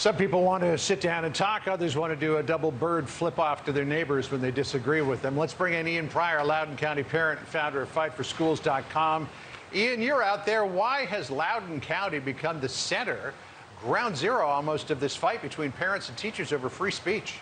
Some people want to sit down and talk. Others want to do a double bird flip off to their neighbors when they disagree with them. Let's bring in Ian Pryor, Loudoun County parent and founder of FightForSchools.com. Ian, you're out there. Why has Loudoun County become the center, ground zero almost, of this fight between parents and teachers over free speech?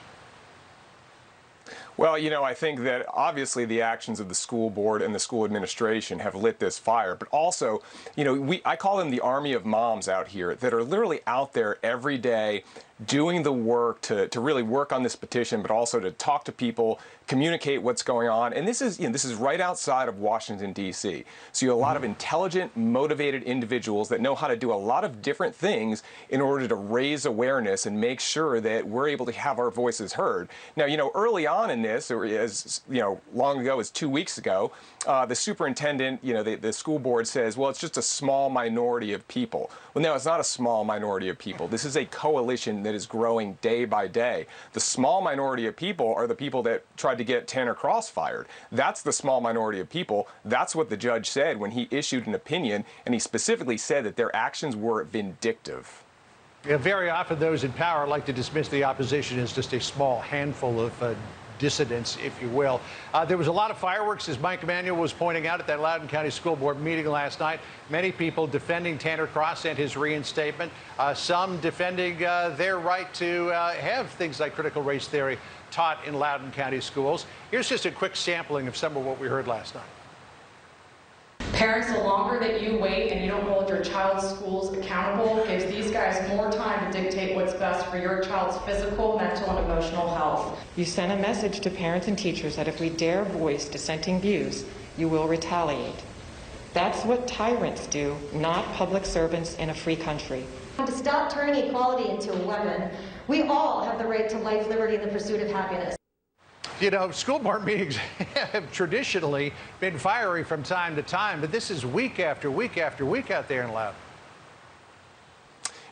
Well, I think that obviously the actions of the school board and the school administration have lit this fire, but also, I call them the army of moms out here that are literally out there every day doing the work to really work on this petition, but also to talk to people, communicate what's going on. And this is right outside of Washington, D.C. So you have a lot of intelligent, motivated individuals that know how to do a lot of different things in order to raise awareness and make sure that we're able to have our voices heard. Now, early on in this, or as long ago as 2 weeks ago, the superintendent, the school board says, well, it's just a small minority of people. Well, no, it's not a small minority of people. This is a coalition that is growing day by day. The small minority of people are the people that tried to get Tanner Cross fired. That's the small minority of people. That's what the judge said when he issued an opinion, and he specifically said that their actions were vindictive. Yeah, very often those in power like to dismiss the opposition as just a small handful of dissidents, if you will. There was a lot of fireworks, as Mike Emanuel was pointing out, at that Loudoun County School Board meeting last night. Many people defending Tanner Cross and his reinstatement. Some defending their right to have things like critical race theory taught in Loudoun County schools. Here's just a quick sampling of some of what we heard last night. Parents, the longer that you wait and you don't hold your child's schools accountable gives these guys more time to dictate what's best for your child's physical, mental, and emotional health. You send a message to parents and teachers that if we dare voice dissenting views, you will retaliate. That's what tyrants do, not public servants in a free country. To stop turning equality into a weapon, we all have the right to life, liberty, and the pursuit of happiness. School board meetings have traditionally been fiery from time to time, but this is week after week after week out there in Loudoun.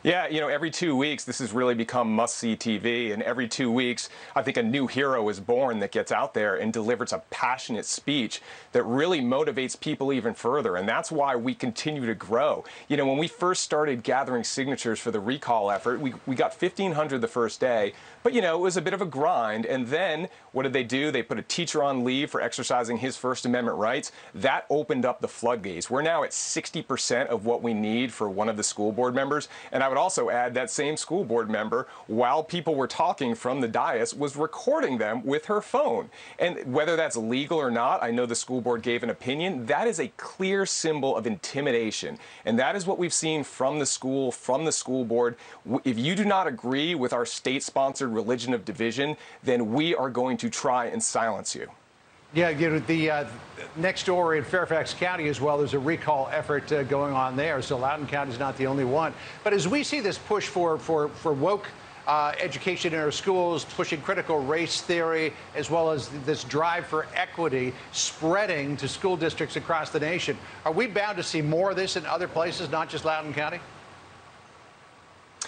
Yeah, every 2 weeks, this has really become must-see TV, and every 2 weeks, I think a new hero is born that gets out there and delivers a passionate speech that really motivates people even further, and that's why we continue to grow. When we first started gathering signatures for the recall effort, we got 1,500 the first day, but, it was a bit of a grind, and then what did they do? They put a teacher on leave for exercising his First Amendment rights. That opened up the floodgates. We're now at 60% of what we need for one of the school board members, and I would also add that same school board member, while people were talking from the dais, was recording them with her phone. And whether that's legal or not, I know the school board gave an opinion, that is a clear symbol of intimidation. And that is what we've seen from the school board. If you do not agree with our state-sponsored religion of division, then we are going to try and silence you. Yeah, the next door in Fairfax County as well, there's a recall effort going on there, so Loudoun County is not the only one. But as we see this push for woke education in our schools, pushing critical race theory, as well as this drive for equity spreading to school districts across the nation, are we bound to see more of this in other places, not just Loudoun County?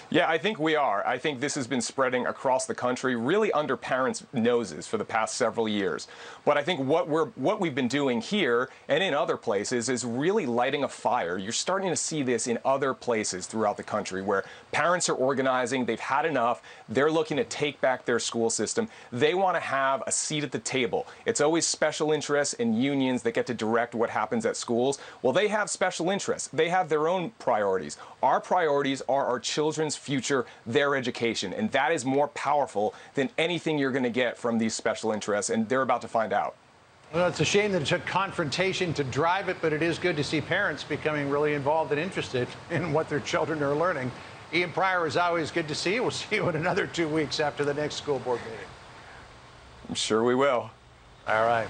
Yeah, I think we are. I think this has been spreading across the country, really under parents' noses for the past several years. But I think what we've been doing here and in other places is really lighting a fire. You're starting to see this in other places throughout the country where parents are organizing, they've had enough, they're looking to take back their school system. They want to have a seat at the table. It's always special interests and unions that get to direct what happens at schools. Well, they have special interests. They have their own priorities. Our priorities are our children's future, their education, and that is more powerful than anything you're going to get from these special interests, and they're about to find out. Well, it's a shame that it took confrontation to drive it, but it is good to see parents becoming really involved and interested in what their children are learning. Ian Pryor, is always good to see you. We'll see you in another 2 weeks after the next school board meeting. I'm sure we will. All right.